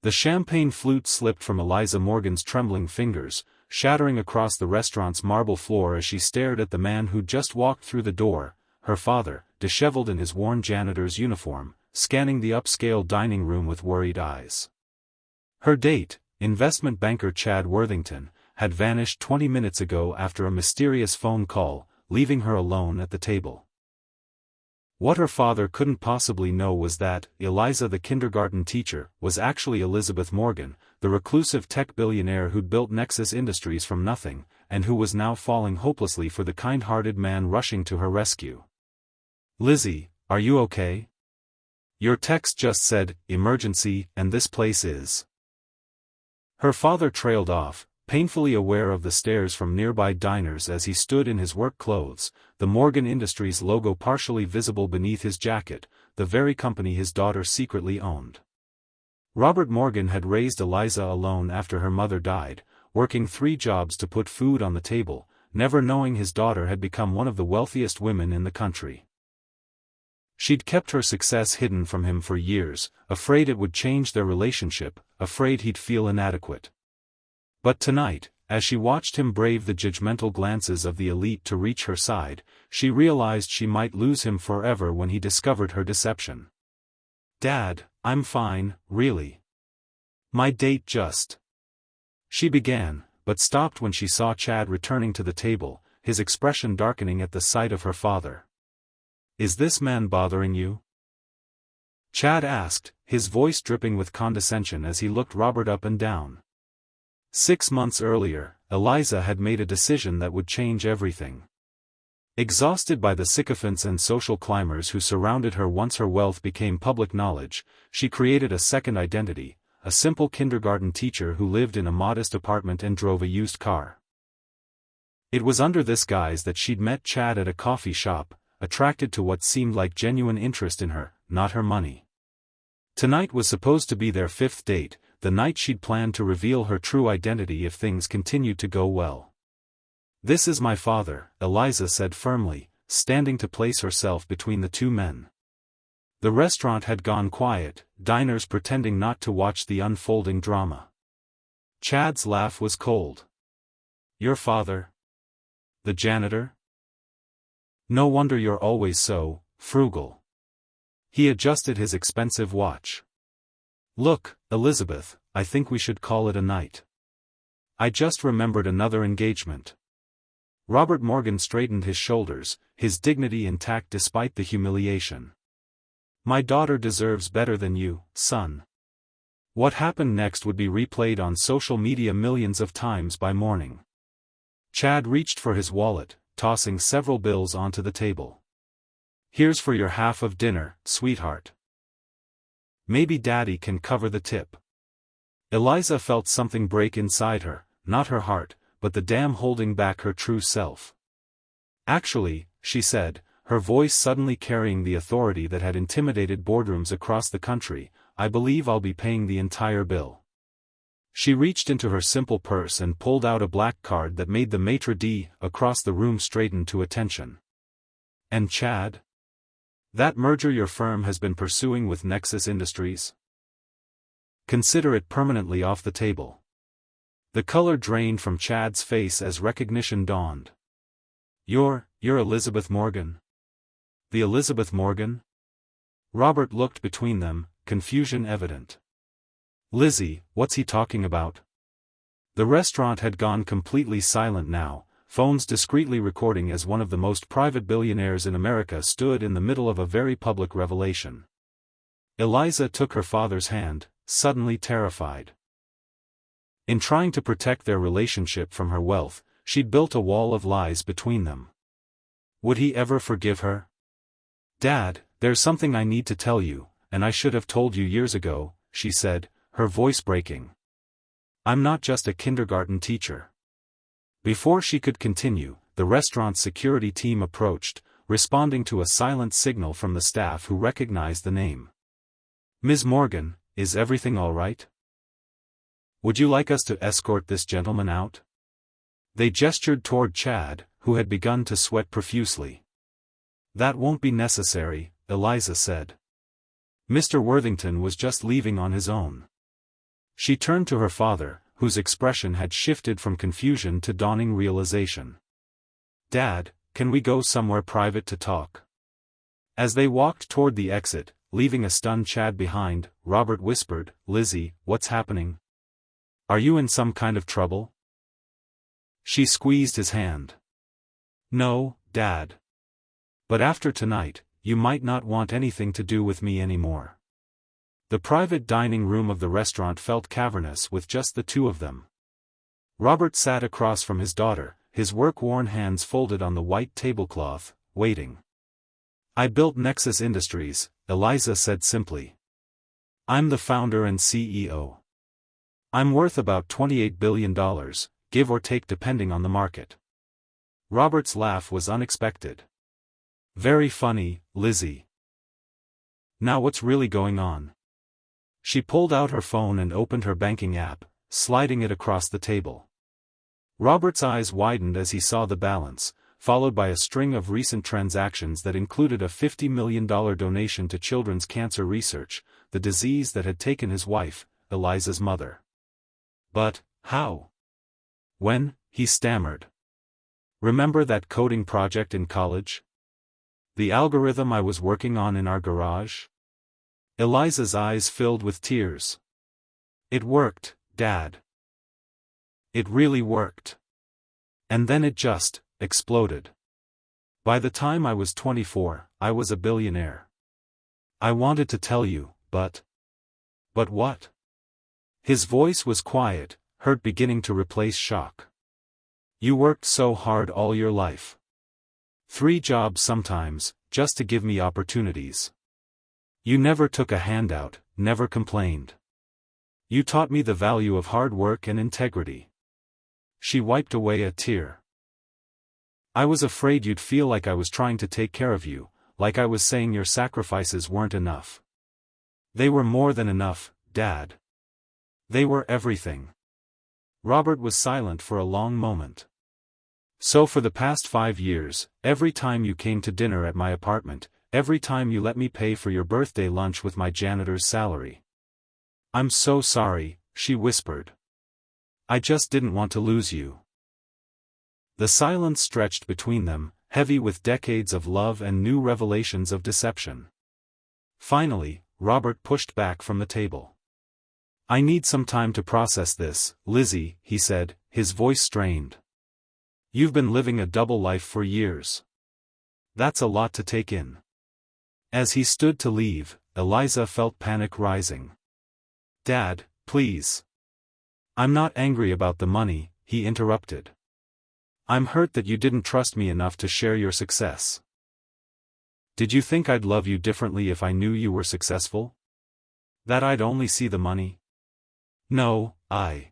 The champagne flute slipped from Eliza Morgan's trembling fingers, shattering across the restaurant's marble floor as she stared at the man who'd just walked through the door, her father, disheveled in his worn janitor's uniform, scanning the upscale dining room with worried eyes. Her date, investment banker Chad Worthington, had vanished 20 minutes ago after a mysterious phone call, leaving her alone at the table. What her father couldn't possibly know was that Eliza, the kindergarten teacher, was actually Elizabeth Morgan, the reclusive tech billionaire who'd built Nexus Industries from nothing, and who was now falling hopelessly for the kind-hearted man rushing to her rescue. "Lizzie, are you okay? Your text just said, emergency, and this place is..." Her father trailed off, painfully aware of the stares from nearby diners as he stood in his work clothes, the Morgan Industries logo partially visible beneath his jacket, the very company his daughter secretly owned. Robert Morgan had raised Eliza alone after her mother died, working 3 jobs to put food on the table, never knowing his daughter had become one of the wealthiest women in the country. She'd kept her success hidden from him for years, afraid it would change their relationship, afraid he'd feel inadequate. But tonight, as she watched him brave the judgmental glances of the elite to reach her side, she realized she might lose him forever when he discovered her deception. "Dad, I'm fine, really. My date just..." She began, but stopped when she saw Chad returning to the table, his expression darkening at the sight of her father. "Is this man bothering you?" Chad asked, his voice dripping with condescension as he looked Robert up and down. 6 months earlier, Eliza had made a decision that would change everything. Exhausted by the sycophants and social climbers who surrounded her once her wealth became public knowledge, she created a second identity, a simple kindergarten teacher who lived in a modest apartment and drove a used car. It was under this guise that she'd met Chad at a coffee shop, attracted to what seemed like genuine interest in her, not her money. Tonight was supposed to be their 5th date, the night she'd planned to reveal her true identity if things continued to go well. "This is my father," Eliza said firmly, standing to place herself between the two men. The restaurant had gone quiet, diners pretending not to watch the unfolding drama. Chad's laugh was cold. "Your father? The janitor? No wonder you're always so frugal." He adjusted his expensive watch. "Look, Elizabeth, I think we should call it a night. I just remembered another engagement." Robert Morgan straightened his shoulders, his dignity intact despite the humiliation. "My daughter deserves better than you, son." What happened next would be replayed on social media millions of times by morning. Chad reached for his wallet, tossing several bills onto the table. "Here's for your half of dinner, sweetheart. Maybe Daddy can cover the tip." Eliza felt something break inside her, not her heart, but the dam holding back her true self. "Actually," she said, her voice suddenly carrying the authority that had intimidated boardrooms across the country, "I believe I'll be paying the entire bill." She reached into her simple purse and pulled out a black card that made the maitre d' across the room straighten to attention. "And Chad? That merger your firm has been pursuing with Nexus Industries? Consider it permanently off the table." The color drained from Chad's face as recognition dawned. You're Elizabeth Morgan? The Elizabeth Morgan?" Robert looked between them, confusion evident. "Lizzie, what's he talking about?" The restaurant had gone completely silent now, phones discreetly recording as one of the most private billionaires in America stood in the middle of a very public revelation. Eliza took her father's hand, suddenly terrified. In trying to protect their relationship from her wealth, she'd built a wall of lies between them. Would he ever forgive her? "Dad, there's something I need to tell you, and I should have told you years ago," she said, her voice breaking. "I'm not just a kindergarten teacher." Before she could continue, the restaurant's security team approached, responding to a silent signal from the staff who recognized the name. "Ms. Morgan, is everything all right? Would you like us to escort this gentleman out?" They gestured toward Chad, who had begun to sweat profusely. "That won't be necessary," Eliza said. "Mr. Worthington was just leaving on his own." She turned to her father, whose expression had shifted from confusion to dawning realization. "Dad, can we go somewhere private to talk?" As they walked toward the exit, leaving a stunned Chad behind, Robert whispered, "Lizzie, what's happening? Are you in some kind of trouble?" She squeezed his hand. "No, Dad. But after tonight, you might not want anything to do with me anymore." The private dining room of the restaurant felt cavernous with just the two of them. Robert sat across from his daughter, his work-worn hands folded on the white tablecloth, waiting. "I built Nexus Industries," Eliza said simply. "I'm the founder and CEO. I'm worth about $28 billion, give or take depending on the market." Robert's laugh was unexpected. "Very funny, Lizzie. Now what's really going on?" She pulled out her phone and opened her banking app, sliding it across the table. Robert's eyes widened as he saw the balance, followed by a string of recent transactions that included a $50 million donation to children's cancer research, the disease that had taken his wife, Eliza's mother. "But, how? When?" he stammered. "Remember that coding project in college? The algorithm I was working on in our garage?" Eliza's eyes filled with tears. "It worked, Dad. It really worked. And then it just exploded. By the time I was 24, I was a billionaire. I wanted to tell you, but..." "But what?" His voice was quiet, hurt beginning to replace shock. "You worked so hard all your life. 3 jobs sometimes, just to give me opportunities. You never took a handout, never complained. You taught me the value of hard work and integrity." She wiped away a tear. "I was afraid you'd feel like I was trying to take care of you, like I was saying your sacrifices weren't enough. They were more than enough, Dad. They were everything." Robert was silent for a long moment. "So for the past 5 years, every time you came to dinner at my apartment, every time you let me pay for your birthday lunch with my janitor's salary." "I'm so sorry," she whispered. "I just didn't want to lose you." The silence stretched between them, heavy with decades of love and new revelations of deception. Finally, Robert pushed back from the table. "I need some time to process this, Lizzie," he said, his voice strained. "You've been living a double life for years. That's a lot to take in." As he stood to leave, Eliza felt panic rising. "Dad, please." "I'm not angry about the money," he interrupted. "I'm hurt that you didn't trust me enough to share your success. Did you think I'd love you differently if I knew you were successful? That I'd only see the money? No, I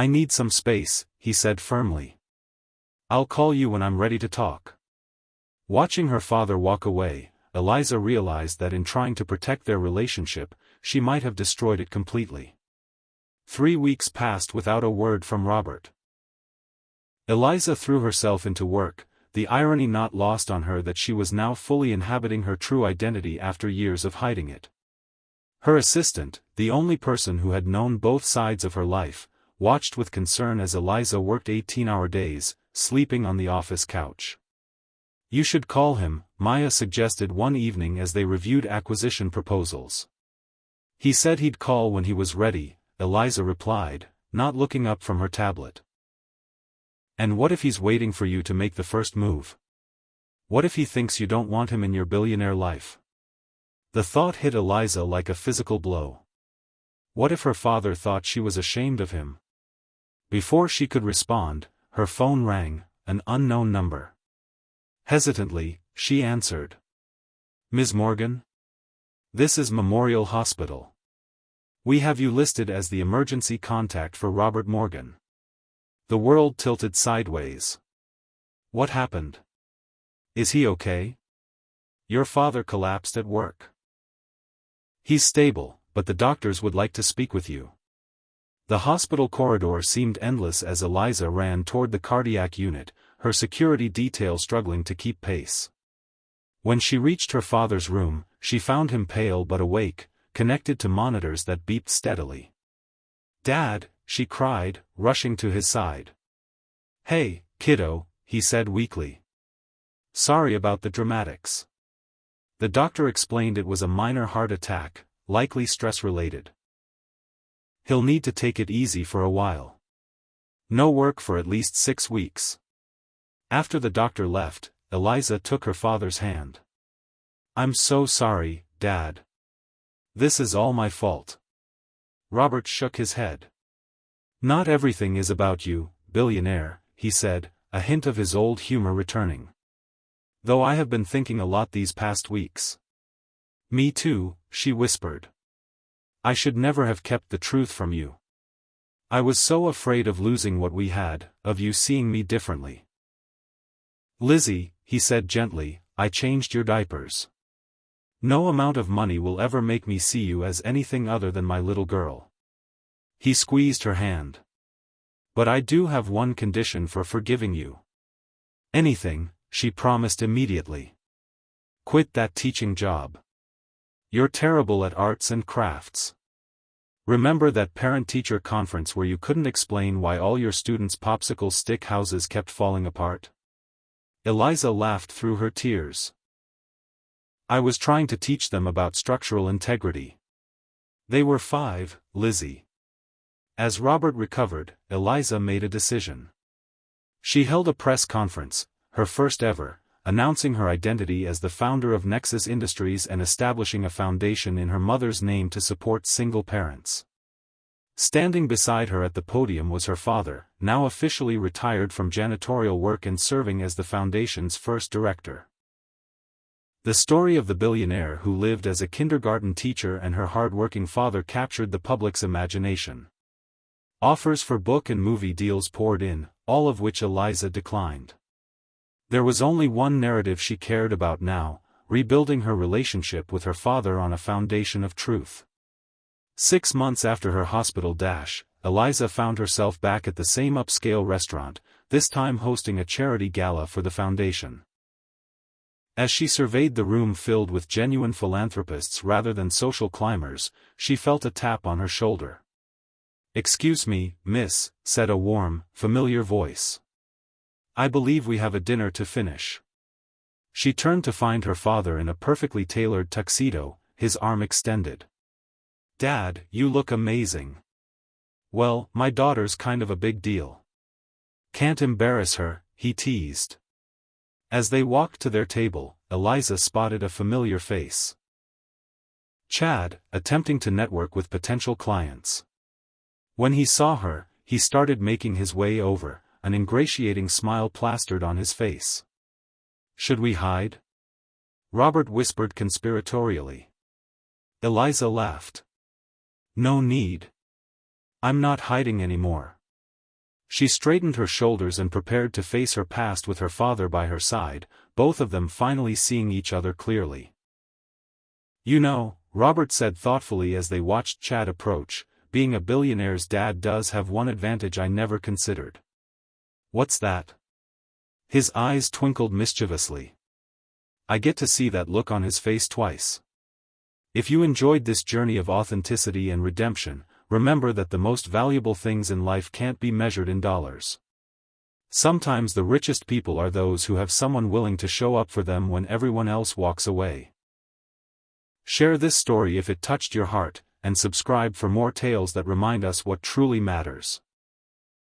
need some space," he said firmly. "I'll call you when I'm ready to talk." Watching her father walk away, Eliza realized that in trying to protect their relationship, she might have destroyed it completely. 3 weeks passed without a word from Robert. Eliza threw herself into work, the irony not lost on her that she was now fully inhabiting her true identity after years of hiding it. Her assistant, the only person who had known both sides of her life, watched with concern as Eliza worked 18-hour days, sleeping on the office couch. "You should call him," Maya suggested one evening as they reviewed acquisition proposals. "He said he'd call when he was ready," Eliza replied, not looking up from her tablet. "And what if he's waiting for you to make the first move? What if he thinks you don't want him in your billionaire life?" The thought hit Eliza like a physical blow. What if her father thought she was ashamed of him? Before she could respond, her phone rang, an unknown number. Hesitantly, she answered. "Ms. Morgan? This is Memorial Hospital. We have you listed as the emergency contact for Robert Morgan." The world tilted sideways. "What happened? Is he okay? Your father collapsed at work." "He's stable, but the doctors would like to speak with you." The hospital corridor seemed endless as Eliza ran toward the cardiac unit, her security detail struggling to keep pace. When she reached her father's room, she found him pale but awake, connected to monitors that beeped steadily. "Dad," she cried, rushing to his side. "Hey, kiddo," he said weakly. "Sorry about the dramatics." The doctor explained it was a minor heart attack, likely stress-related. "He'll need to take it easy for a while. No work for at least 6 weeks." After the doctor left, Eliza took her father's hand. "I'm so sorry, Dad. This is all my fault." Robert shook his head. "Not everything is about you, billionaire," he said, a hint of his old humor returning. "Though I have been thinking a lot these past weeks." "Me too," she whispered. "I should never have kept the truth from you. I was so afraid of losing what we had, of you seeing me differently." "Lizzie," he said gently, "I changed your diapers. No amount of money will ever make me see you as anything other than my little girl." He squeezed her hand. "But I do have one condition for forgiving you." "Anything," she promised immediately. "Quit that teaching job. You're terrible at arts and crafts. Remember that parent-teacher conference where you couldn't explain why all your students' popsicle stick houses kept falling apart?" Eliza laughed through her tears. "I was trying to teach them about structural integrity. They were 5, Lizzie." As Robert recovered, Eliza made a decision. She held a press conference, her first ever, announcing her identity as the founder of Nexus Industries and establishing a foundation in her mother's name to support single parents. Standing beside her at the podium was her father, now officially retired from janitorial work and serving as the foundation's first director. The story of the billionaire who lived as a kindergarten teacher and her hard-working father captured the public's imagination. Offers for book and movie deals poured in, all of which Eliza declined. There was only one narrative she cared about now, rebuilding her relationship with her father on a foundation of truth. 6 months after her hospital dash, Eliza found herself back at the same upscale restaurant, this time hosting a charity gala for the foundation. As she surveyed the room filled with genuine philanthropists rather than social climbers, she felt a tap on her shoulder. "Excuse me, miss," said a warm, familiar voice. "I believe we have a dinner to finish." She turned to find her father in a perfectly tailored tuxedo, his arm extended. "Dad, you look amazing." "Well, my daughter's kind of a big deal. Can't embarrass her," he teased. As they walked to their table, Eliza spotted a familiar face. Chad, attempting to network with potential clients. When he saw her, he started making his way over, an ingratiating smile plastered on his face. "Should we hide?" Robert whispered conspiratorially. Eliza laughed. "No need. I'm not hiding anymore." She straightened her shoulders and prepared to face her past with her father by her side, both of them finally seeing each other clearly. "You know," Robert said thoughtfully as they watched Chad approach, "being a billionaire's dad does have one advantage I never considered." "What's that?" His eyes twinkled mischievously. "I get to see that look on his face twice." If you enjoyed this journey of authenticity and redemption, remember that the most valuable things in life can't be measured in dollars. Sometimes the richest people are those who have someone willing to show up for them when everyone else walks away. Share this story if it touched your heart, and subscribe for more tales that remind us what truly matters.